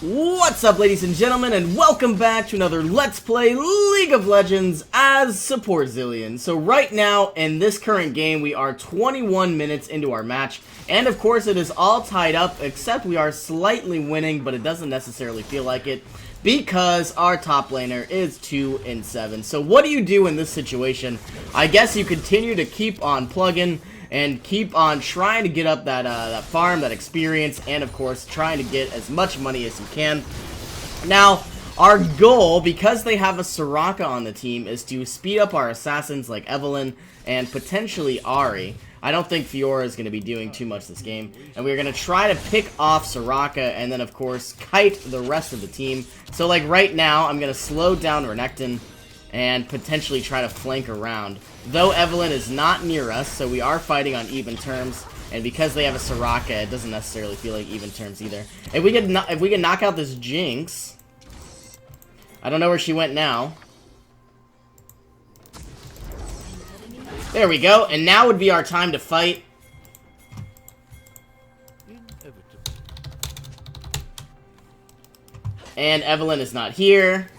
What's up, ladies and gentlemen, and welcome back to another Let's Play League of Legends as support Zilean. So right now, in this current game, we are 21 minutes into our match, and of course it is all tied up, except we are slightly winning, but it doesn't necessarily feel like it, because our top laner is 2-7. So what do you do in this situation? I guess you continue to keep on plugging, and keep on trying to get up that farm, that experience, and of course trying to get as much money as you can. Now, our goal, because they have a Soraka on the team, is to speed up our assassins like Evelyn and potentially Ahri. I don't think Fiora is going to be doing too much this game, and we're going to try to pick off Soraka and then of course kite the rest of the team. So like right now, I'm going to slow down Renekton and potentially try to flank around. Though Evelyn is not near us, so we are fighting on even terms, and because they have a Soraka, it doesn't necessarily feel like even terms either. If we can knock out this Jinx, I don't know where she went now. There we go, and now would be our time to fight. And Evelyn is not here.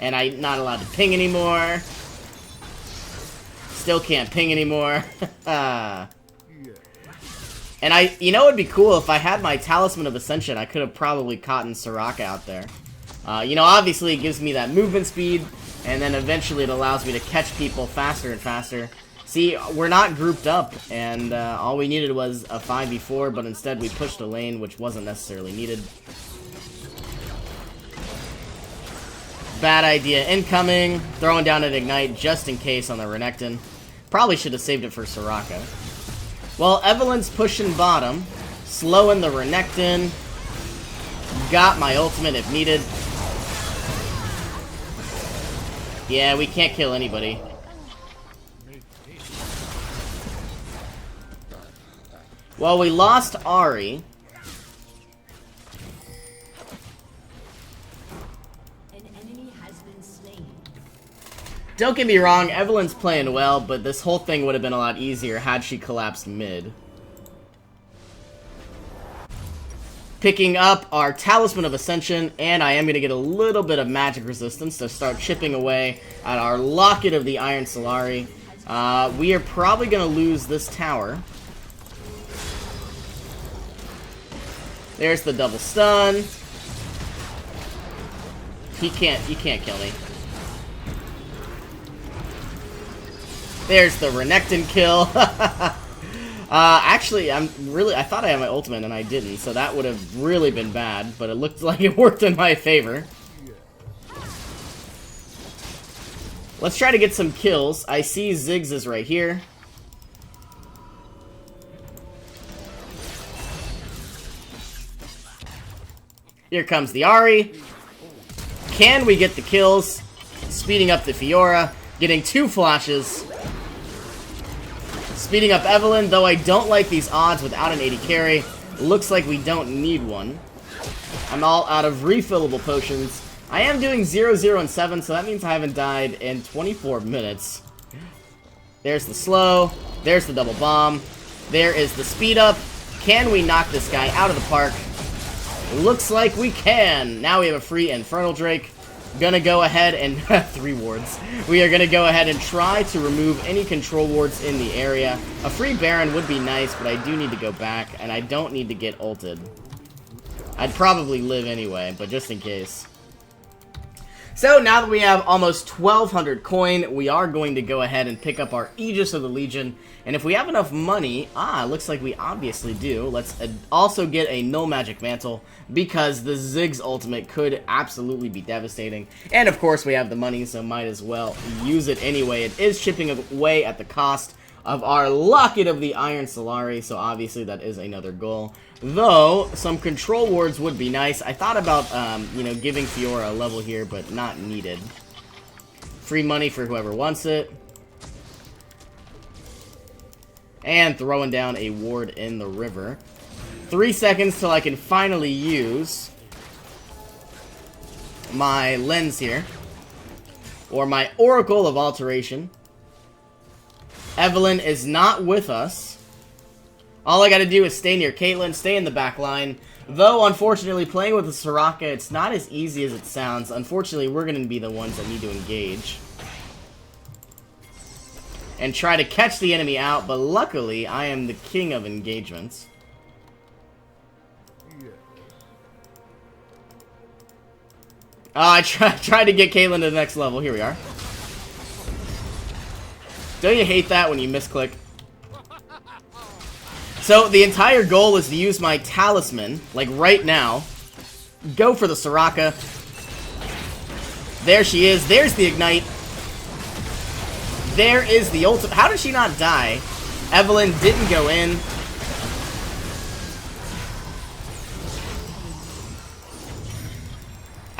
And I'm not allowed to ping anymore. Still can't ping anymore. And you know, it'd be cool if I had my Talisman of Ascension. I could have probably caught Soraka out there. You know, obviously it gives me that movement speed, and then eventually it allows me to catch people faster and faster. See, we're not grouped up, and all we needed was a 5v4, but instead we pushed a lane, which wasn't necessarily needed. Bad idea incoming. Throwing down an Ignite just in case on the Renekton. Probably should have saved it for Soraka. Well, Evelyn's pushing bottom. Slowing the Renekton. Got my ultimate if needed. Yeah, we can't kill anybody. Well, we lost Ahri. Don't get me wrong, Evelyn's playing well, but this whole thing would have been a lot easier had she collapsed mid. Picking up our Talisman of Ascension, and I am going to get a little bit of magic resistance to start chipping away at our Locket of the Iron Solari. We are probably going to lose this tower. There's the double stun. He can't kill me. There's the Renekton kill. Actually, I thought I had my ultimate and I didn't, so that would have really been bad, but it looked like it worked in my favor. Let's try to get some kills. I see Ziggs is right here. Here comes the Ahri. Can we get the kills? Speeding up the Fiora. Getting 2 flashes. Speeding up Evelyn, though I don't like these odds without an 80 carry. Looks like we don't need one. I'm all out of refillable potions. I am doing 0, 0, and 7, so that means I haven't died in 24 minutes. There's the slow. There's the double bomb. There is the speed up. Can we knock this guy out of the park? Looks like we can. Now we have a free Infernal Drake. Gonna go ahead and 3 wards. We are gonna go ahead and try to remove any control wards in the area. A free Baron would be nice, but I do need to go back, and I don't need to get ulted. I'd probably live anyway, but just in case. So now that we have almost 1,200 coin, we are going to go ahead and pick up our Aegis of the Legion. And if we have enough money, looks like we obviously do. Let's also get a Null Magic Mantle, because the Ziggs ultimate could absolutely be devastating. And of course we have the money, so might as well use it anyway. It is chipping away at the cost of our Locket of the Iron Solari, so obviously that is another goal. Though, some control wards would be nice. I thought about, you know, giving Fiora a level here, but not needed. Free money for whoever wants it. And throwing down a ward in the river. 3 seconds till I can finally use my lens here. Or my Oracle of Alteration. Evelyn is not with us. All I gotta do is stay near Caitlyn, stay in the back line, Though, unfortunately, playing with the Soraka, it's not as easy as it sounds. Unfortunately, we're going to be the ones that need to engage and try to catch the enemy out, but luckily, I am the king of engagements. I tried to get Caitlyn to the next level. Here we are. Don't you hate that when you misclick? So, the entire goal is to use my talisman, like right now. Go for the Soraka. There she is. There's the ignite. There is the ultimate. How did she not die? Evelyn didn't go in.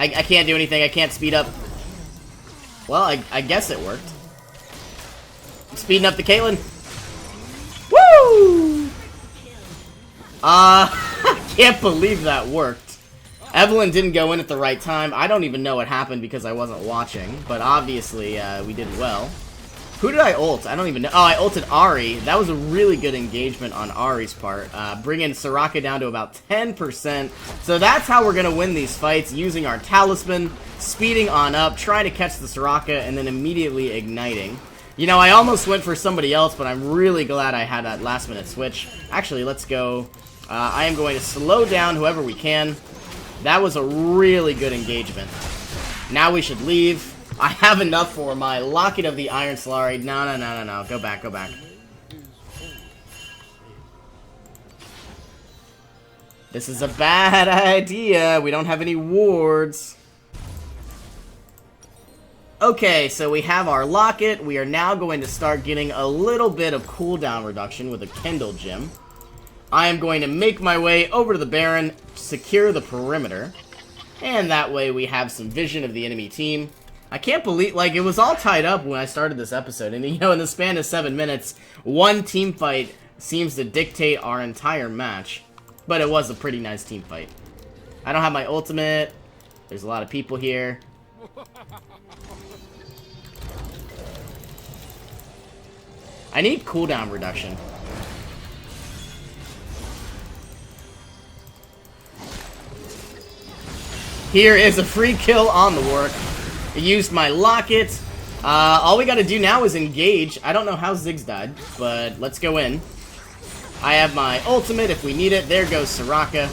I can't do anything. I can't speed up. Well, I guess it worked. I'm speeding up the Caitlyn. Woo! I can't believe that worked. Evelyn didn't go in at the right time. I don't even know what happened because I wasn't watching. But obviously, we did well. Who did I ult? I don't even know. Oh, I ulted Ari. That was a really good engagement on Ari's part. Bringing Soraka down to about 10%. So that's how we're going to win these fights, using our talisman, speeding on up, trying to catch the Soraka, and then immediately igniting. You know, I almost went for somebody else, but I'm really glad I had that last-minute switch. Actually, let's go. I am going to slow down whoever we can. That was a really good engagement. Now we should leave. I have enough for my Locket of the Iron Solari. No. Go back, go back. This is a bad idea. We don't have any wards. Okay, so we have our Locket. We are now going to start getting a little bit of cooldown reduction with a Kendall gem. I am going to make my way over to the Baron, secure the perimeter, and that way we have some vision of the enemy team. I can't believe, like, it was all tied up when I started this episode, and, you know, in the span of 7 minutes, one team fight seems to dictate our entire match. But it was a pretty nice team fight. I don't have my ultimate. There's a lot of people here. I need cooldown reduction. Here is a free kill on the work. I used my Locket. All we gotta do now is engage. I don't know how Ziggs died, but let's go in. I have my ultimate if we need it. There goes Soraka.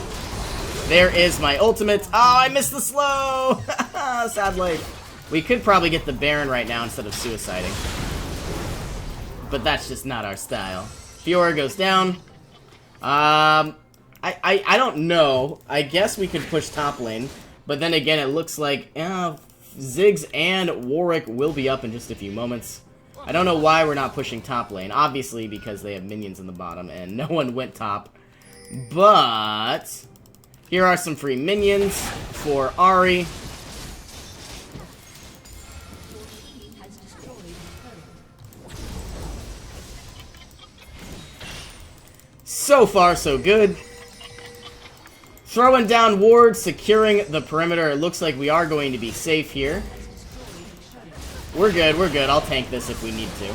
There is my ultimate. Oh, I missed the slow! Sadly. We could probably get the Baron right now instead of suiciding. But that's just not our style. Fiora goes down. I don't know. I guess we could push top lane. But then again, it looks like Ziggs and Warwick will be up in just a few moments. I don't know why we're not pushing top lane. Obviously, because they have minions in the bottom, and no one went top. But here are some free minions for Ari. So far, so good. Throwing down wards, securing the perimeter. It looks like we are going to be safe here. We're good, we're good. I'll tank this if we need to.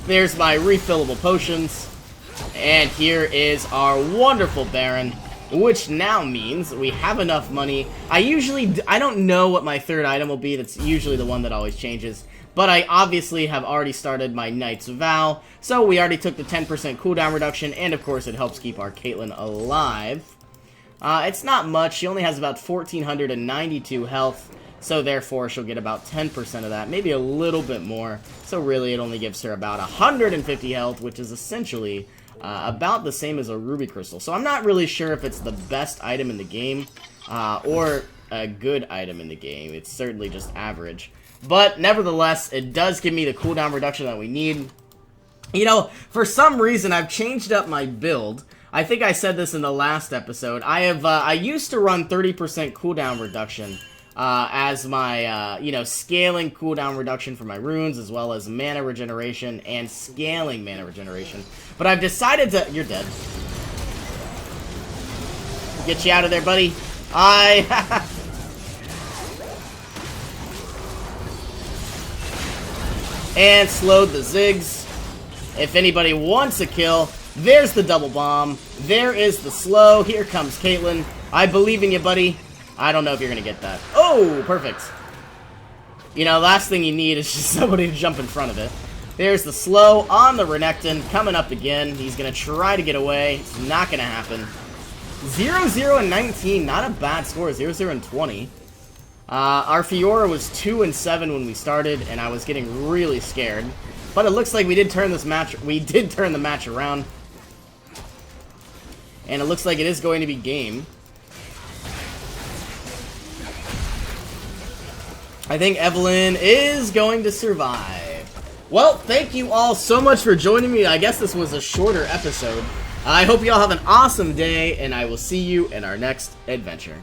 There's my refillable potions. And here is our wonderful Baron, which now means we have enough money. I don't know what my third item will be. That's usually the one that always changes. But I obviously have already started my Knight's Vow, so we already took the 10% cooldown reduction, and of course it helps keep our Caitlyn alive. It's not much. She only has about 1,492 health, so therefore she'll get about 10% of that, maybe a little bit more. So really it only gives her about 150 health, which is essentially about the same as a Ruby Crystal. So I'm not really sure if it's the best item in the game, or a good item in the game. It's certainly just average. But nevertheless, it does give me the cooldown reduction that we need. You know, for some reason, I've changed up my build. I think I said this in the last episode. I used to run 30% cooldown reduction as my, you know, scaling cooldown reduction for my runes, as well as mana regeneration and scaling mana regeneration. But I've decided to... You're dead. Get you out of there, buddy. And slowed the Ziggs. If anybody wants a kill, there's the double bomb. There is the slow. Here comes Caitlyn. I believe in you, buddy. I don't know if you're going to get that. Oh, perfect. You know, last thing you need is just somebody to jump in front of it. There's the slow on the Renekton, coming up again. He's going to try to get away. It's not going to happen. 0-0 and 19, not a bad score. 0-0 and 20. Our Fiora was 2-7 when we started, and I was getting really scared. But it looks like we did turn this match. We did turn the match around. And it looks like it is going to be game. I think Evelyn is going to survive. Well, thank you all so much for joining me. I guess this was a shorter episode. I hope you all have an awesome day, and I will see you in our next adventure.